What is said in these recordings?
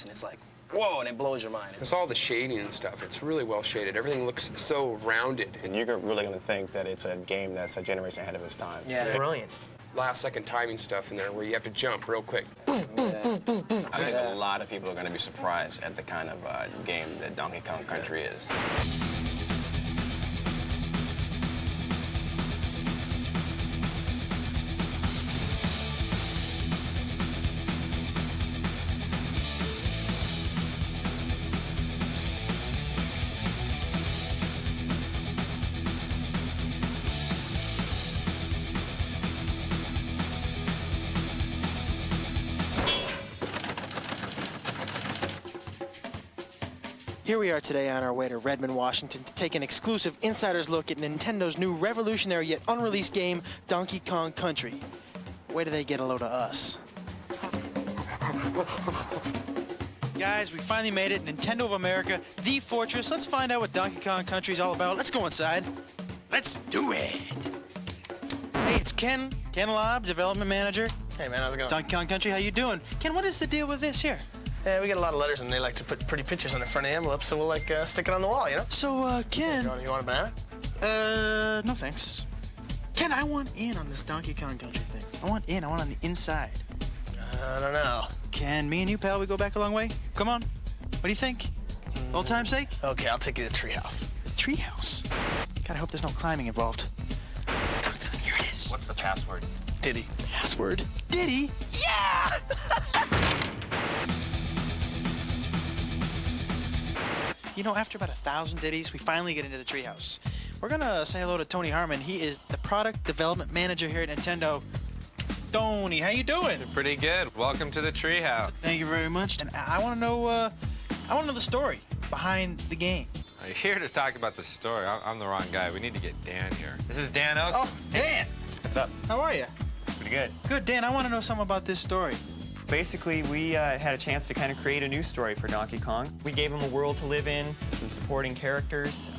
and it's like, whoa, and it blows your mind. It's all the shading and stuff. It's really well shaded. Everything looks so rounded. And you're really going to think that it's a game that's a generation ahead of its time. Yeah. It's brilliant. Last-second timing stuff in there where you have to jump real quick. I think a lot of people are going to be surprised at the kind of game that Donkey Kong Country is. Here we are today on our way to Redmond, Washington to take an exclusive insider's look at Nintendo's new revolutionary yet unreleased game, Donkey Kong Country. Where do they get a load of us? Guys, we finally made it. Nintendo of America, the fortress. Let's find out what Donkey Kong Country is all about. Let's go inside. Let's do it. Hey, it's Ken Lobb, development manager. Hey man, how's it going? Donkey Kong Country, how you doing? Ken, what is the deal with this here? Yeah, we get a lot of letters and they like to put pretty pictures on the front of the envelope, so we'll like stick it on the wall, you know? So, Ken... You want a banana? No thanks. Ken, I want in on this Donkey Kong Country thing. I want on the inside. I don't know. Ken, me and you, pal, we go back a long way? Come on. What do you think? Old time's sake? Okay, I'll take you to the treehouse. The treehouse? God, I hope there's no climbing involved. Here it is. What's the password? Diddy. Password? Diddy? Yeah! You know, after about 1,000 ditties, we finally get into the treehouse. We're gonna say hello to Tony Harmon. He is the product development manager here at Nintendo. Tony, how you doing? Pretty good. Welcome to the treehouse. Thank you very much. And I want to know the story behind the game. I'm here to talk about the story. I'm the wrong guy. We need to get Dan here. This is Dan Osten. Oh, Dan! What's up? How are you? Pretty good. Good, Dan. I want to know something about this story. Basically, we had a chance to kind of create a new story for Donkey Kong. We gave him a world to live in, some supporting characters.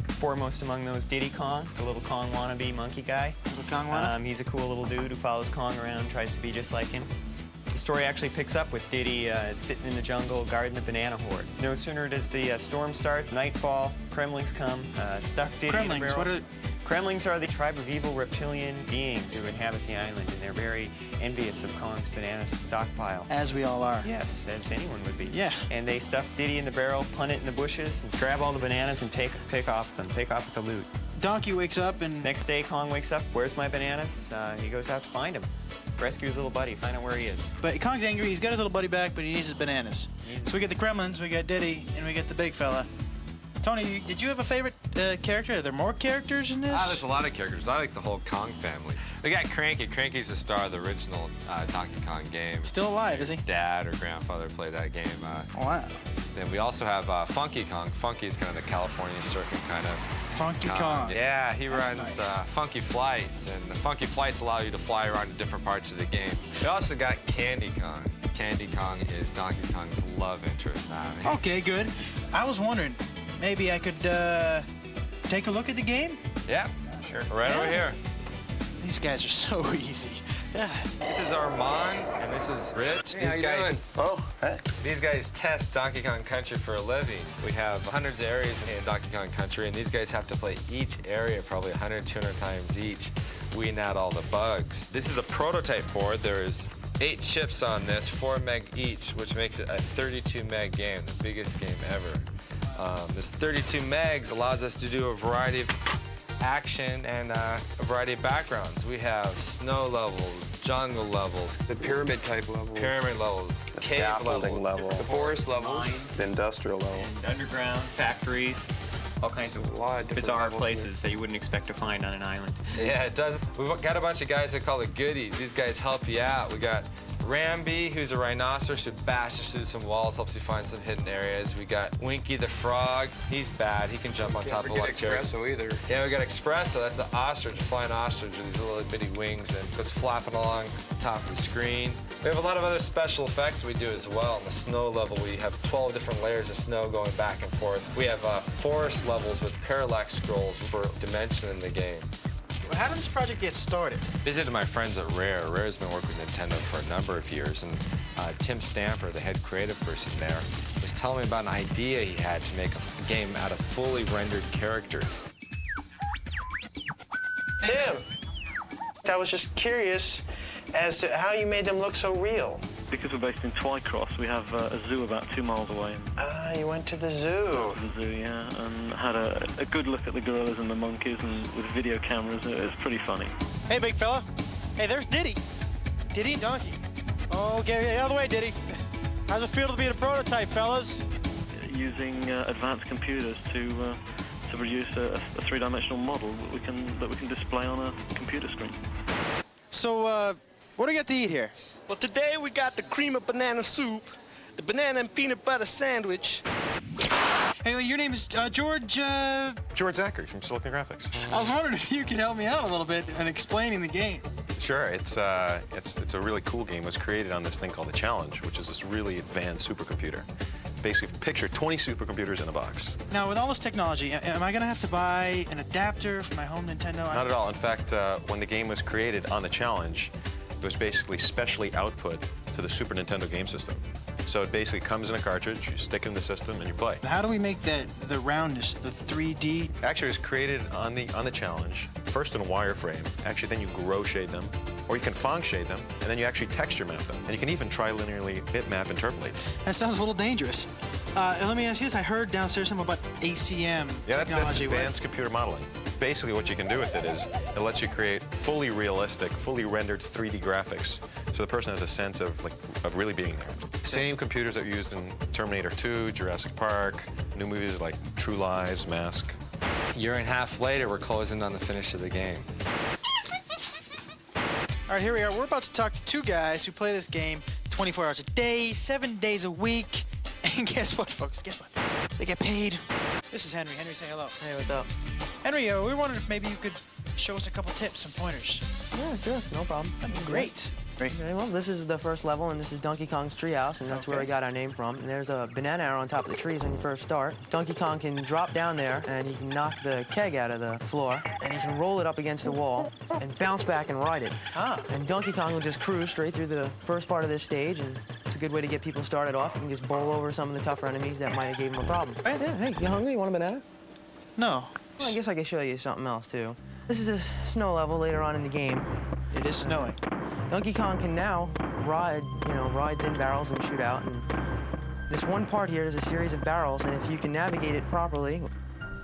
Foremost among those, Diddy Kong, the little Kong wannabe monkey guy. Little Kong wannabe? He's a cool little dude who follows Kong around, tries to be just like him. The story actually picks up with Diddy sitting in the jungle guarding the banana horde. No sooner does the storm start, nightfall, Kremlings come, stuff Diddy in the barrel. What are... Kremlings are the tribe of evil reptilian beings who inhabit the island, and they're very envious of Kong's banana stockpile. As we all are. Yes, as anyone would be. Yeah. And they stuff Diddy in the barrel, punt it in the bushes, and grab all the bananas and take off with the loot. Donkey wakes up and... Next day, Kong wakes up, where's my bananas? He goes out to find him. Rescue his little buddy, find out where he is. But Kong's angry, he's got his little buddy back, but he needs his bananas. So we get the Kremlins, we got Diddy, and we get the big fella. Tony, did you have a favorite character? Are there more characters in this? There's a lot of characters. I like the whole Kong family. We got Cranky. Cranky's the star of the original Donkey Kong game. Still alive, is he? Dad or grandfather played that game. Wow. Then we also have Funky Kong. Funky is kind of the California surfing kind of Funky Kong. Yeah, he That's runs nice. Funky Flights, and the Funky Flights allow you to fly around to different parts of the game. We also got Candy Kong. Candy Kong is Donkey Kong's love interest. Okay, good. I was wondering, maybe I could take a look at the game? Yeah, sure. Right over here. These guys are so easy. Yeah. This is Armand, and this is Rich. Hey, how you doing? Oh, hey. These guys test Donkey Kong Country for a living. We have hundreds of areas in Donkey Kong Country, and these guys have to play each area probably 100, 200 times each, weeding out all the bugs. This is a prototype board. There's 8 chips on this, 4 meg each, which makes it a 32 meg game, the biggest game ever. This 32 megs allows us to do a variety of action and a variety of backgrounds. We have snow levels, jungle levels, The pyramid type levels. pyramid levels, The cave scaffolding levels. level. The forest levels. The industrial level. Underground, factories, all kinds of A lot of different bizarre levels places that you wouldn't expect to find on an island. Yeah, it does. We've got a bunch of guys that call it goodies. These guys help you out. We got Ramby, who's a rhinoceros who bashes through some walls, helps you find some hidden areas. We got Winky the frog. He's bad. He can jump on top of Can't like forget Espresso either. Yeah, we got Espresso. That's an ostrich, a flying ostrich with these little bitty wings and goes flapping along top of the screen. We have a lot of other special effects we do as well. On the snow level, we have 12 different layers of snow going back and forth. We have forest levels with parallax scrolls for dimension in the game. Well, how did this project get started? Visited my friends at Rare. Rare's been working with Nintendo for a number of years, and Tim Stamper, the head creative person there, was telling me about an idea he had to make a game out of fully rendered characters. Tim, I was just curious as to how you made them look so real. Because we're based in Twycross, we have a zoo about 2 miles away. Ah, you went to the zoo. The zoo, yeah, and had a good look at the gorillas and the monkeys, and with video cameras, it was pretty funny. Hey, big fella. Hey, there's Diddy. Diddy and Donkey. Oh, get out of the way, Diddy. How's it feel to be a prototype, fellas? Using advanced computers to produce a three-dimensional model that we can display on a computer screen. So, what do we got to eat here? Well, today we got the cream of banana soup, the banana and peanut butter sandwich. Hey, well, your name is George, George Zachary from Silicon Graphics. I was wondering if you could help me out a little bit in explaining the game. Sure, it's a really cool game. It was created on this thing called the Challenge, which is this really advanced supercomputer. Basically, picture 20 supercomputers in a box. Now, with all this technology, am I going to have to buy an adapter for my home Nintendo? Not at all. In fact, when the game was created on the Challenge, it was basically specially output to the Super Nintendo game system. So it basically comes in a cartridge, you stick it in the system, and you play. How do we make the roundness, the 3D? Actually, it was created on the Challenge, first in wireframe. Actually, then you grow shade them, or you can Phong shade them, and then you actually texture map them. And you can even trilinearly bitmap interpolate. That sounds a little dangerous. Let me ask you this. I heard downstairs something about ACM Yeah, that's technology. advanced computer modeling. Basically, what you can do with it is it lets you create fully realistic, fully rendered 3D graphics, so the person has a sense of really being there. Same computers that were used in Terminator 2, Jurassic Park, new movies like True Lies, Mask. A year and a half later, we're closing on the finish of the game. All right, here we are. We're about to talk to two guys who play this game 24 hours a day, 7 days a week. And guess what, folks? Guess what? They get paid. This is Henry. Henry, say hello. Hey, what's up? Henry, we were wondering if maybe you could show us a couple tips, some pointers. Yeah, sure, no problem. That'd be great. Okay, well, this is the first level, and this is Donkey Kong's treehouse, and that's where we got our name from. And there's a banana arrow on top of the trees when you first start. Donkey Kong can drop down there, and he can knock the keg out of the floor, and he can roll it up against the wall and bounce back and ride it. And Donkey Kong will just cruise straight through the first part of this stage, and it's a good way to get people started off. You can just bowl over some of the tougher enemies that might have gave him a problem. Right. Yeah, hey, you hungry? You want a banana? No. Well, I guess I could show you something else, too. This is a snow level later on in the game. It is snowing. Donkey Kong can now ride thin barrels and shoot out. And this one part here is a series of barrels, and if you can navigate it properly,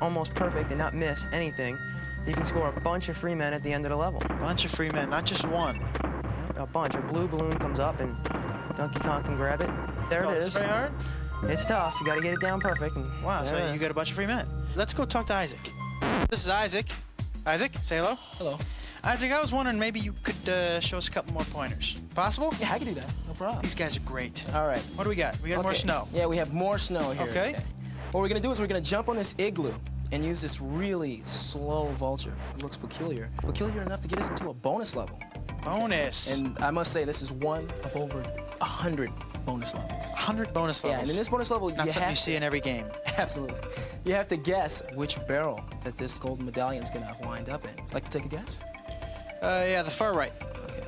almost perfect, and not miss anything, you can score a bunch of free men at the end of the level. A bunch of free men, not just one. A bunch. A blue balloon comes up, and Donkey Kong can grab it. There it is. Is it very hard? It's tough. You got to get it down perfect. And Wow, so you got a bunch of free men. Let's go talk to Isaac. This is Isaac. Isaac, say hello. Hello. Isaac, I was wondering maybe you could show us a couple more pointers. Possible? Yeah, I can do that. No problem. These guys are great. All right. What do we got? We got more snow. Yeah, we have more snow here. Okay. What we're gonna do is we're gonna jump on this igloo and use this really slow vulture. It looks peculiar. Peculiar enough to get us into a bonus level. Bonus. And I must say, this is one of over 100 bonus levels. 100 bonus levels. Yeah, and in this bonus level, Not you something have you see in every game. Absolutely. You have to guess which barrel that this golden medallion is gonna wind up in. Like to take a guess? Yeah, the far right. Okay.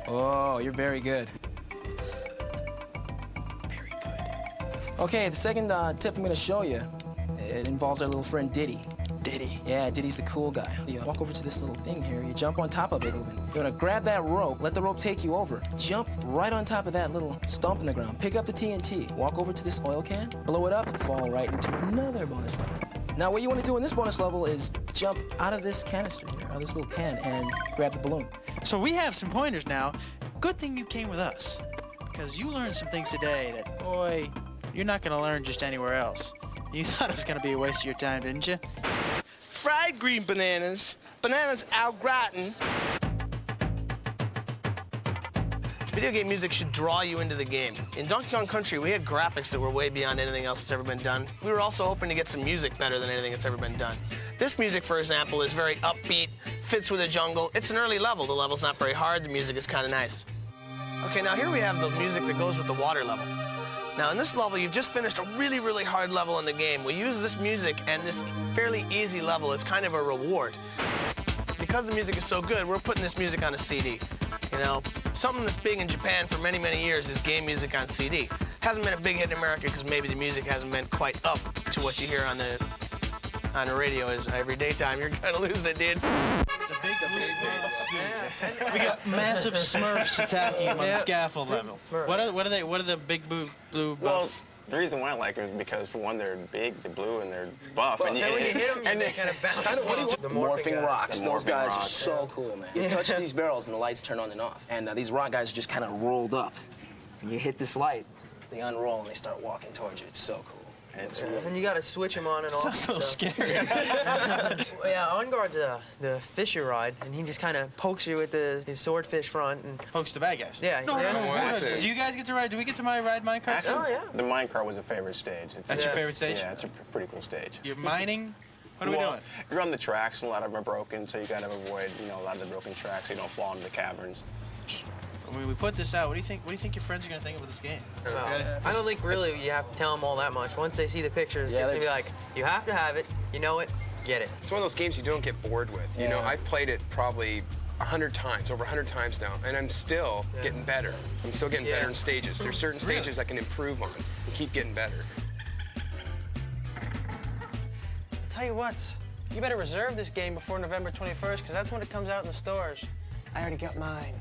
Oh, you're very good. Very good. Okay, the second tip I'm gonna show you, it involves our little friend Diddy. Diddy. Yeah, Diddy's the cool guy. You walk over to this little thing here, you jump on top of it, you're gonna grab that rope, let the rope take you over, jump right on top of that little stump in the ground, pick up the TNT, walk over to this oil can, blow it up, fall right into another bonus level. Now what you wanna do in this bonus level is jump out of this canister here, out of this little can, and grab the balloon. So we have some pointers now. Good thing you came with us, because you learned some things today that, boy, you're not gonna learn just anywhere else. You thought it was gonna be a waste of your time, didn't you? Fried green bananas, bananas au gratin. Video game music should draw you into the game. In Donkey Kong Country, we had graphics that were way beyond anything else that's ever been done. We were also hoping to get some music better than anything that's ever been done. This music, for example, is very upbeat, fits with the jungle. It's an early level. The level's not very hard. The music is kind of nice. Okay, now here we have the music that goes with the water level. Now, in this level, you've just finished a really, really hard level in the game. We use this music and this fairly easy level as kind of a reward. because the music is so good, we're putting this music on a CD. You know, something that's big in Japan for many, many years is game music on CD. Hasn't been a big hit in America because maybe the music hasn't been quite up to what you hear on the radio is every daytime. You're kind of losing it, dude. We got massive Smurfs attacking him on the scaffold level. What are the big blue Well, buff? the reason why I like them is because, for one, they're big, they're blue, and they're buff. And then when you hit them, they kind of bounce. The morphing rocks. The Those morphing guys are rocks. so cool, man. You touch these barrels and the lights turn on and off. And these rock guys are just kind of rolled up. When you hit this light, they unroll and they start walking towards you. It's so cool. And it's really... And you got to switch them on and off. Sounds a little scary. Yeah, On Guard's the fisher ride, and he just kind of pokes you with his swordfish front. And Pokes the bad guys. Yeah. Do you guys get to ride? Do we get to ride minecart? Actually, Oh, yeah. the minecart was a favorite stage. That's your favorite stage? Yeah, it's a pretty cool stage. You're mining? What are we doing? You're on the tracks, and a lot of them are broken, so you gotta avoid, a lot of the broken tracks so you don't fall into the caverns. When we put this out, what do you think? What do you think your friends are gonna think about this game? I don't think really you have to tell them all that much. Once they see the pictures, it's just gonna be like, you have to have it, you know it, get it. It's one of those games you don't get bored with. You know, I've played it probably 100 times, over 100 times now, and I'm still getting better. I'm still getting better in stages. There's certain stages I can improve on and keep getting better. Tell you what, you better reserve this game before November 21st, because that's when it comes out in the stores. I already got mine.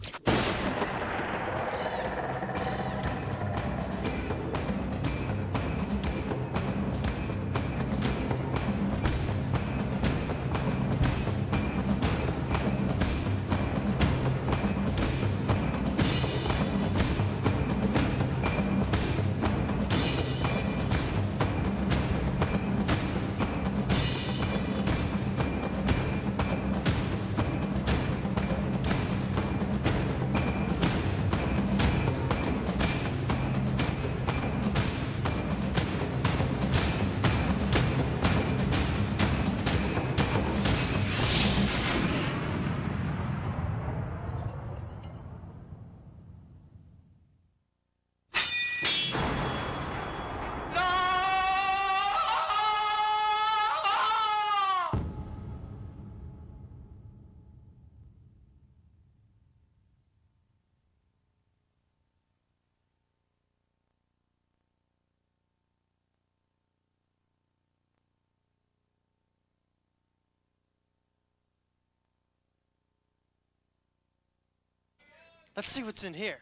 Let's see what's in here.